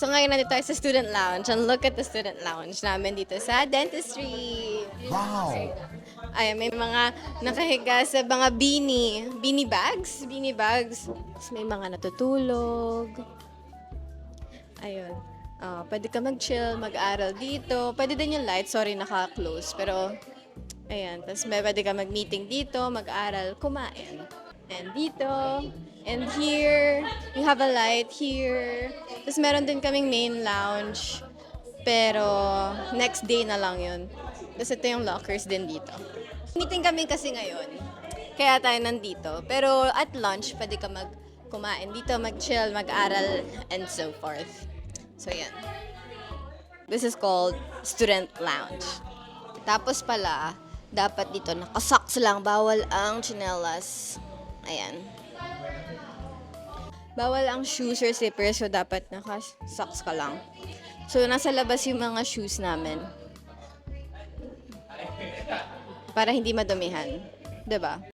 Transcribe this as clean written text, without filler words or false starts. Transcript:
So ngayon nandito tayo sa student lounge and look at the student lounge namin dito sa dentistry. Wow! Ay, may mga nakahiga sa mga beanie bags. Tapos may mga natutulog. Ayun. Pwede ka mag-chill, mag-aral dito. Pwede din yung light. Sorry, naka-close. Pero, ayan. Tapos pwede ka mag-meeting dito, mag-aral, kumain. And dito, and here, you have a light here. Tapos meron din kaming main lounge. Pero, next day na lang yun. Tapos ito yung lockers din dito. Meeting kami kasi ngayon. Kaya tayo nandito. Pero at lunch, pwede ka kumain dito, mag-chill, mag-aral, and so forth. So, yan. This is called student lounge. Tapos pala, dapat dito nakasocks lang. Bawal ang tsinelas. Ayan. Bawal ang shoes or slippers, so dapat nakasocks ka lang. So, nasa labas yung mga shoes namin. Para hindi madumihan. 'Di ba?